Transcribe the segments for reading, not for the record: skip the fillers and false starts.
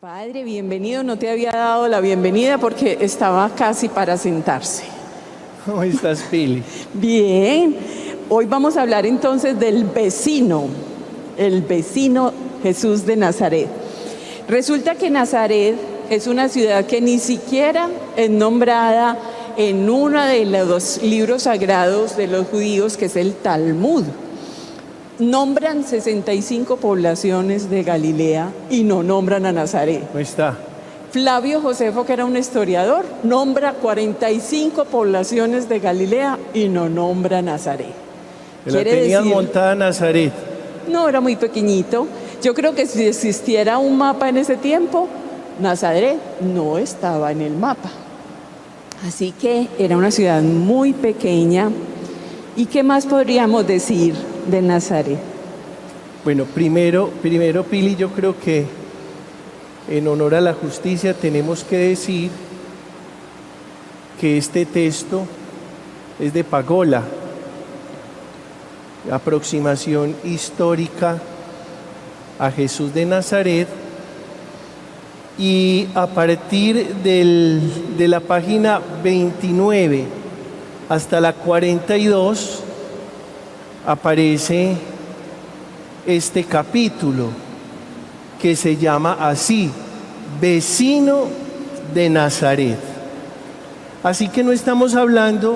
Padre, bienvenido. No te había dado la bienvenida porque estaba casi para sentarse. ¿Cómo estás, Pili? Bien. Hoy vamos a hablar entonces del vecino, el vecino Jesús de Nazaret. Resulta que Nazaret es una ciudad que ni siquiera es nombrada en uno de los libros sagrados de los judíos, que es el Talmud. Nombran 65 poblaciones de Galilea y no nombran a Nazaret. ¿Cómo está? Flavio Josefo, que era un historiador, nombra 45 poblaciones de Galilea y no nombra a Nazaret. La tenían montada Nazaret. No, era muy pequeñito. Yo creo que si existiera un mapa en ese tiempo, Nazaret no estaba en el mapa. Así que era una ciudad muy pequeña. ¿Y qué más podríamos decir de Nazaret? Bueno, primero, Pili, yo creo que en honor a la justicia tenemos que decir que este texto es de Pagola, aproximación histórica a Jesús de Nazaret, y a partir de la página 29 hasta la 42 aparece este capítulo que se llama así: vecino de Nazaret. Así que no estamos hablando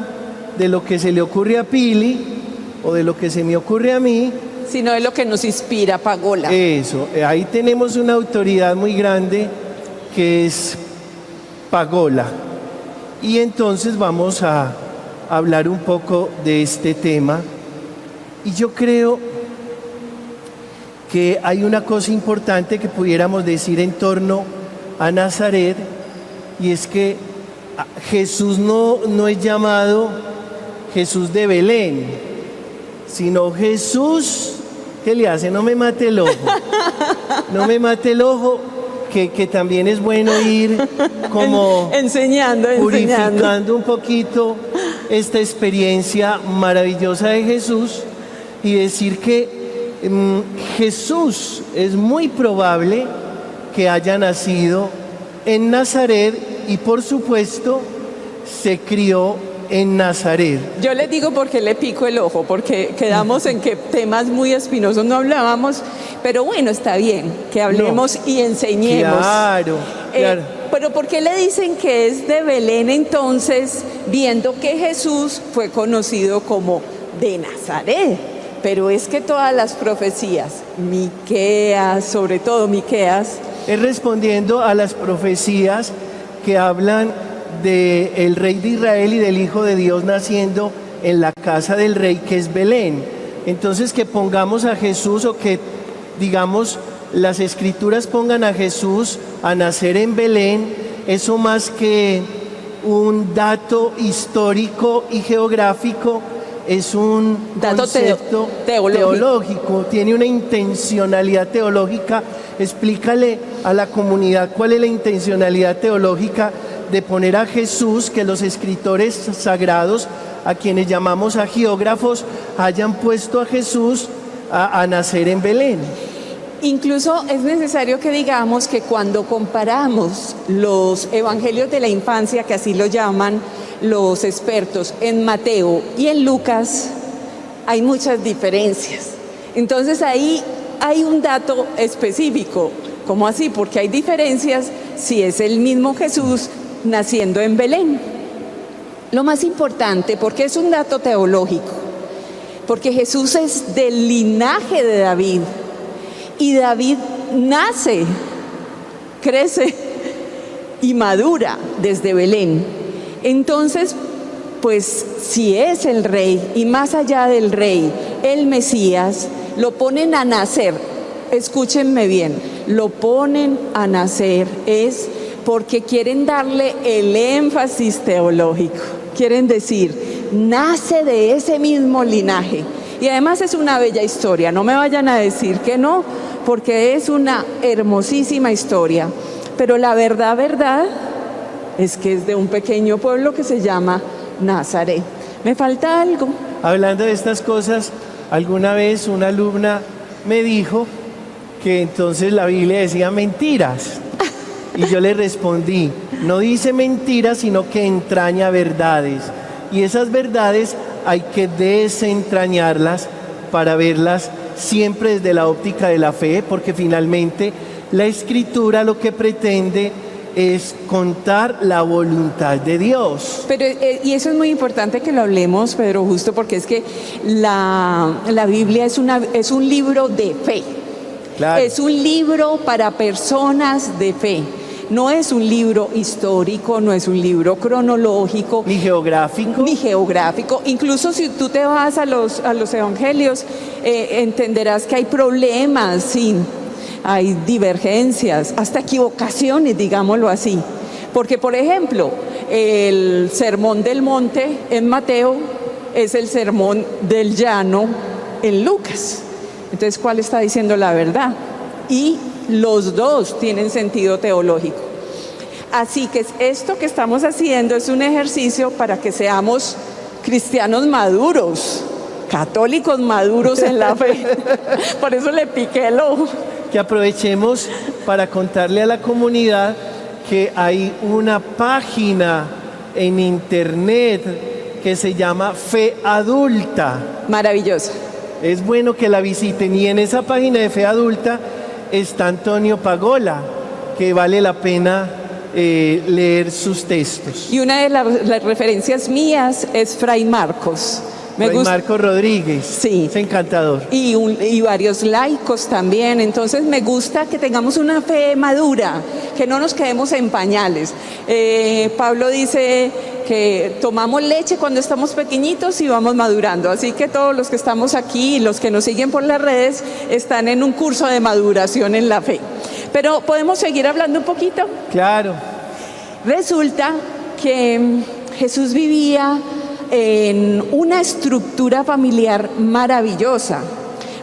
de lo que se le ocurre a Pili o de lo que se me ocurre a mí, sino de lo que nos inspira Pagola. Eso, ahí tenemos una autoridad muy grande que es Pagola. Y entonces vamos a hablar un poco de este tema. Y yo creo que hay una cosa importante que pudiéramos decir en torno a Nazaret, y es que Jesús no es llamado Jesús de Belén, sino Jesús, ¿qué le hace? No me mate el ojo, no me mate el ojo, que también es bueno ir como enseñando. Purificando un poquito esta experiencia maravillosa de Jesús, y decir que Jesús es muy probable que haya nacido en Nazaret y por supuesto se crió en Nazaret. Yo les digo por qué le pico el ojo, porque quedamos en que temas muy espinosos no hablábamos, pero bueno, está bien que hablemos y enseñemos. Claro. Pero ¿por qué le dicen que es de Belén entonces, viendo que Jesús fue conocido como de Nazaret? Pero es que todas las profecías, Miqueas, sobre todo Miqueas, es respondiendo a las profecías que hablan del rey de Israel y del Hijo de Dios naciendo en la casa del rey, que es Belén. Entonces, que pongamos a Jesús, o que digamos las escrituras pongan a Jesús a nacer en Belén, eso más que un dato histórico y geográfico, es un dato concepto teológico, tiene una intencionalidad teológica. Explícale a la comunidad cuál es la intencionalidad teológica de poner a Jesús, que los escritores sagrados, a quienes llamamos agiógrafos, hayan puesto a Jesús a nacer en Belén. Incluso es necesario que digamos que cuando comparamos los evangelios de la infancia, que así lo llaman los expertos, en Mateo y en Lucas, hay muchas diferencias. Entonces ahí hay un dato específico. ¿Cómo así? Porque hay diferencias si es el mismo Jesús naciendo en Belén. Lo más importante, porque es un dato teológico, porque Jesús es del linaje de David, y David nace, crece y madura desde Belén. Entonces, pues si es el rey, y más allá del rey, el Mesías, lo ponen a nacer. Escúchenme bien, lo ponen a nacer es porque quieren darle el énfasis teológico. Quieren decir, nace de ese mismo linaje. Y además es una bella historia, no me vayan a decir que no, porque es una hermosísima historia. Pero la verdad es que es de un pequeño pueblo que se llama Nazaret. ¿Me falta algo? Hablando de estas cosas, alguna vez una alumna me dijo que entonces la Biblia decía mentiras. Y yo le respondí, no dice mentiras, sino que entraña verdades. Y esas verdades hay que desentrañarlas para verlas siempre desde la óptica de la fe, porque finalmente la Escritura lo que pretende es contar la voluntad de Dios. Pero, y eso es muy importante que lo hablemos, Pedro, justo porque es que la Biblia es un libro de fe. Claro. Es un libro para personas de fe. No es un libro histórico, no es un libro cronológico. Ni geográfico. Ni geográfico. Incluso si tú te vas a los evangelios, entenderás que hay problemas, sí. Hay divergencias, hasta equivocaciones, digámoslo así. Porque, por ejemplo, el sermón del monte en Mateo es el sermón del llano en Lucas. Entonces, ¿cuál está diciendo la verdad? Y los dos tienen sentido teológico. Así que esto que estamos haciendo es un ejercicio para que seamos cristianos maduros, católicos maduros en la fe. Por eso le piqué el ojo. Que aprovechemos para contarle a la comunidad que hay una página en internet que se llama Fe Adulta. Maravillosa. Es bueno que la visiten, y en esa página de Fe Adulta está Antonio Pagola, que vale la pena leer sus textos. Y una de las referencias mías es Fray Marcos. Marcos Rodríguez, sí. Es encantador. Y varios laicos también. Entonces me gusta que tengamos una fe madura, que no nos quedemos en pañales. Pablo dice que tomamos leche cuando estamos pequeñitos y vamos madurando. Así que todos los que estamos aquí y los que nos siguen por las redes están en un curso de maduración en la fe. Pero ¿podemos seguir hablando un poquito? Claro. Resulta que Jesús vivía en una estructura familiar maravillosa.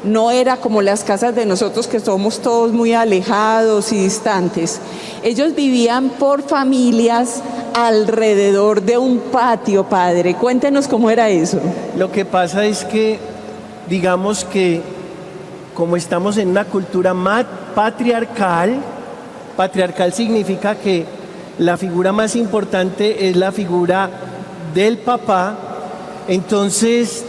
No era como las casas de nosotros, que somos todos muy alejados y distantes. Ellos vivían por familias alrededor de un patio, padre. Cuéntenos cómo era eso. Lo que pasa es que, digamos que, como estamos en una cultura patriarcal significa que la figura más importante es la figura del papá. Entonces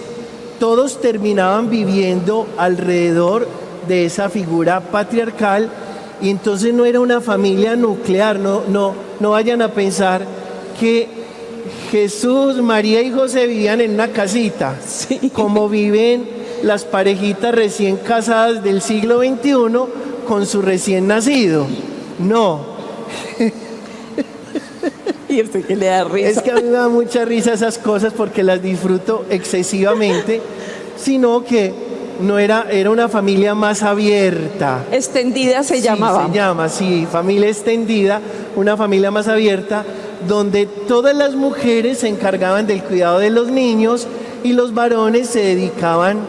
todos terminaban viviendo alrededor de esa figura patriarcal, y entonces no era una familia nuclear. No vayan a pensar que Jesús, María y José vivían en una casita, sí, como viven las parejitas recién casadas del siglo XXI con su recién nacido. No. Y usted que le da risa. Es que a mí me da mucha risa esas cosas porque las disfruto excesivamente, sino que no era una familia más abierta. Extendida se llamaba. Se llama, sí, familia extendida, una familia más abierta, donde todas las mujeres se encargaban del cuidado de los niños y los varones se dedicaban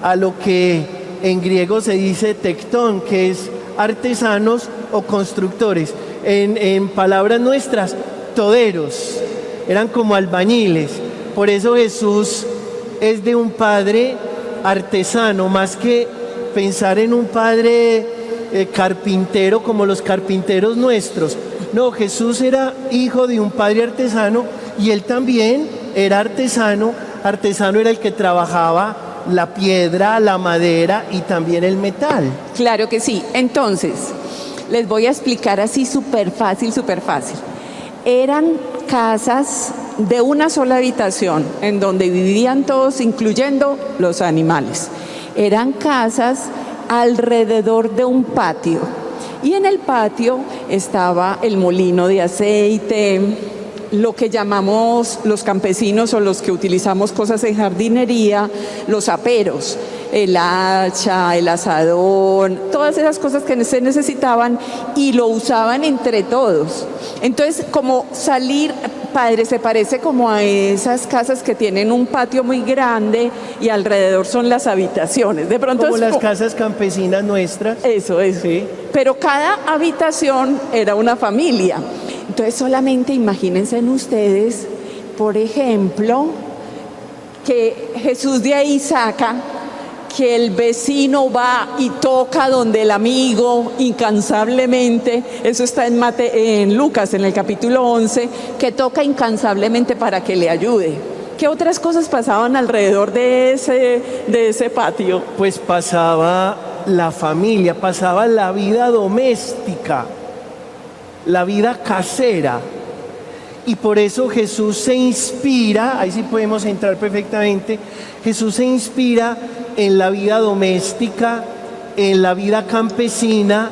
a lo que en griego se dice tectón, que es artesanos o constructores. En palabras nuestras, toderos, eran como albañiles. Por eso Jesús es de un padre artesano, más que pensar en un padre carpintero como los carpinteros nuestros. No, Jesús era hijo de un padre artesano, y él también era artesano. Artesano era el que trabajaba la piedra, la madera y también el metal. Claro que sí. Entonces, les voy a explicar así súper fácil, súper fácil. Eran casas de una sola habitación en donde vivían todos, incluyendo los animales. Eran casas alrededor de un patio, y en el patio estaba el molino de aceite, lo que llamamos los campesinos o los que utilizamos cosas en jardinería, los aperos, el hacha, el asadón, todas esas cosas que se necesitaban, y lo usaban entre todos. Entonces, como salir, padre, se parece como a esas casas que tienen un patio muy grande y alrededor son las habitaciones. De pronto como las casas campesinas nuestras. Eso. Sí. Pero cada habitación era una familia. Entonces, solamente imagínense en ustedes, por ejemplo, que Jesús de ahí saca que el vecino va y toca donde el amigo incansablemente, eso está en Lucas, en el capítulo 11, que toca incansablemente para que le ayude. ¿Qué otras cosas pasaban alrededor de ese patio? Pues pasaba la familia, pasaba la vida doméstica, la vida casera. Y por eso Jesús se inspira, ahí sí podemos entrar perfectamente, Jesús se inspira en la vida doméstica, en la vida campesina,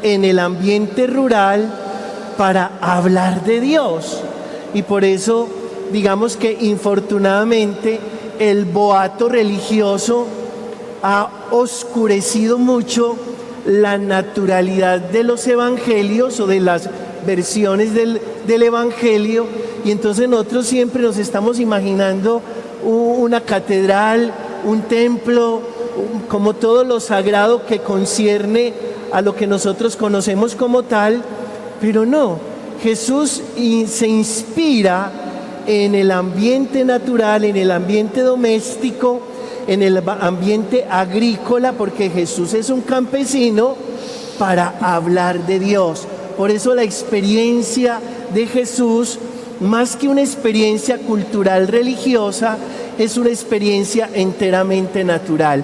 en el ambiente rural, para hablar de Dios. Y por eso, digamos que infortunadamente, el boato religioso ha oscurecido mucho la naturalidad de los evangelios o de las versiones del evangelio, y entonces nosotros siempre nos estamos imaginando una catedral, un templo, como todo lo sagrado que concierne a lo que nosotros conocemos como tal, pero no, Jesús se inspira en el ambiente natural, en el ambiente doméstico, en el ambiente agrícola, porque Jesús es un campesino, para hablar de Dios. Por eso la experiencia de Jesús, más que una experiencia cultural religiosa, es una experiencia enteramente natural.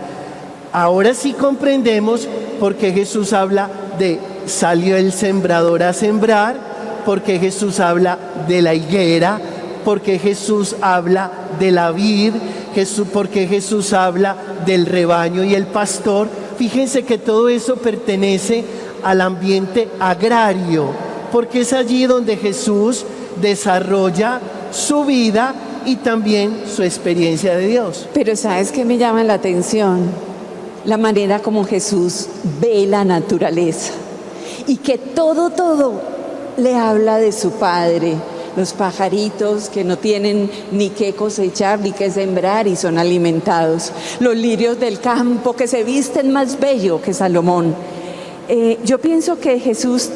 Ahora sí comprendemos por qué Jesús habla de salió el sembrador a sembrar, porque Jesús habla de la higuera, porque Jesús habla de la vid, porque Jesús habla del rebaño y el pastor. Fíjense que todo eso pertenece al ambiente agrario, porque es allí donde Jesús desarrolla su vida y también su experiencia de Dios. Pero ¿sabes qué me llama la atención? La manera como Jesús ve la naturaleza y que todo le habla de su Padre. Los pajaritos que no tienen ni qué cosechar ni qué sembrar y son alimentados. Los lirios del campo que se visten más bello que Salomón. Yo pienso que Jesús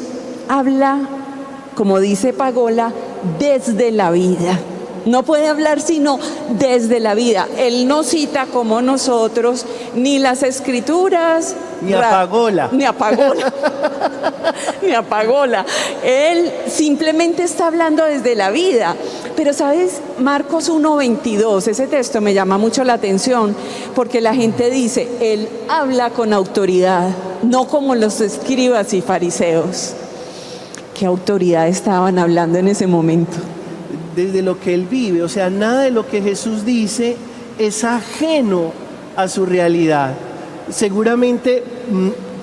habla, como dice Pagola, desde la vida. No puede hablar sino desde la vida. Él no cita como nosotros ni las escrituras, ni a Pagola. Ni a Pagola. Ni a Pagola. Él simplemente está hablando desde la vida. Pero ¿sabes? Marcos 1:22, ese texto me llama mucho la atención, porque la gente dice, él habla con autoridad, no como los escribas y fariseos. ¿Qué autoridad estaban hablando en ese momento? Desde lo que él vive, o sea, nada de lo que Jesús dice es ajeno a su realidad. Seguramente,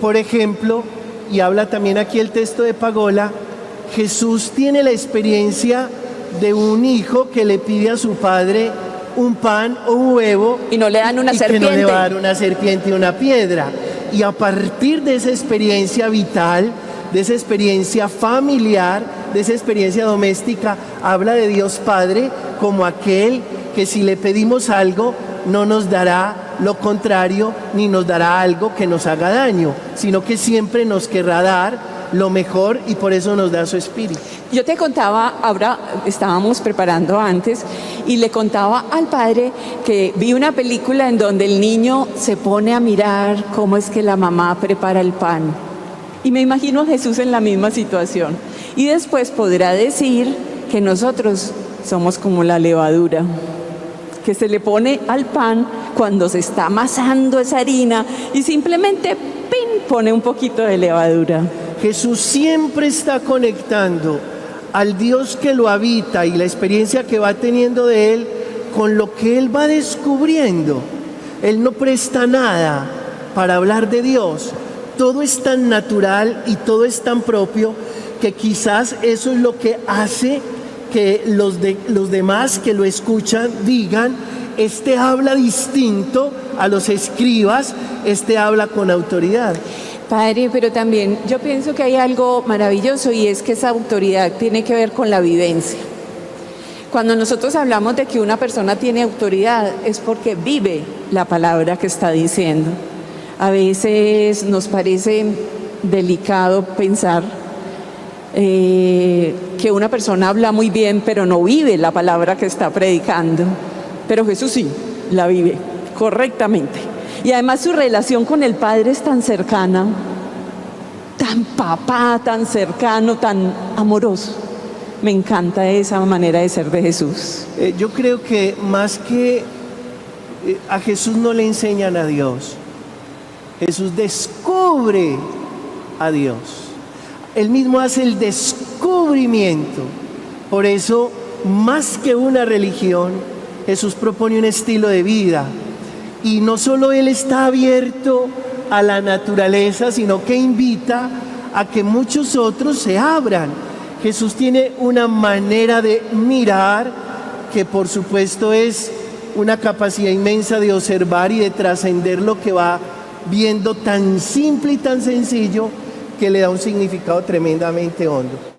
por ejemplo, y habla también aquí el texto de Pagola, Jesús tiene la experiencia de un hijo que le pide a su padre un pan o un huevo y no le dan una serpiente. Que no le va a dar una serpiente y una piedra. Y a partir de esa experiencia vital, de esa experiencia familiar, de esa experiencia doméstica, habla de Dios Padre como aquel que si le pedimos algo no nos dará lo contrario ni nos dará algo que nos haga daño, sino que siempre nos querrá dar lo mejor y por eso nos da su espíritu. Yo te contaba, ahora estábamos preparando antes, y le contaba al padre que vi una película en donde el niño se pone a mirar cómo es que la mamá prepara el pan. Y me imagino a Jesús en la misma situación. Y después podrá decir que nosotros somos como la levadura, que se le pone al pan cuando se está amasando esa harina y simplemente ¡pin!, pone un poquito de levadura. Jesús siempre está conectando al Dios que lo habita y la experiencia que va teniendo de Él con lo que Él va descubriendo. Él no presta nada para hablar de Dios. Todo es tan natural y todo es tan propio que quizás eso es lo que hace que los demás que lo escuchan digan, este habla distinto a los escribas, este habla con autoridad. Padre, pero también yo pienso que hay algo maravilloso y es que esa autoridad tiene que ver con la vivencia. Cuando nosotros hablamos de que una persona tiene autoridad es porque vive la palabra que está diciendo. A veces nos parece delicado pensar que una persona habla muy bien pero no vive la palabra que está predicando. Pero Jesús sí, la vive correctamente. Y además su relación con el Padre es tan cercana, tan papá, tan cercano, tan amoroso. Me encanta esa manera de ser de Jesús. Yo creo que más que a Jesús no le enseñan a Dios, Jesús descubre a Dios. Él mismo hace el descubrimiento. Por eso, más que una religión, Jesús propone un estilo de vida. Y no solo Él está abierto a la naturaleza, sino que invita a que muchos otros se abran. Jesús tiene una manera de mirar que por supuesto es una capacidad inmensa de observar y de trascender lo que va viendo, tan simple y tan sencillo, que le da un significado tremendamente hondo.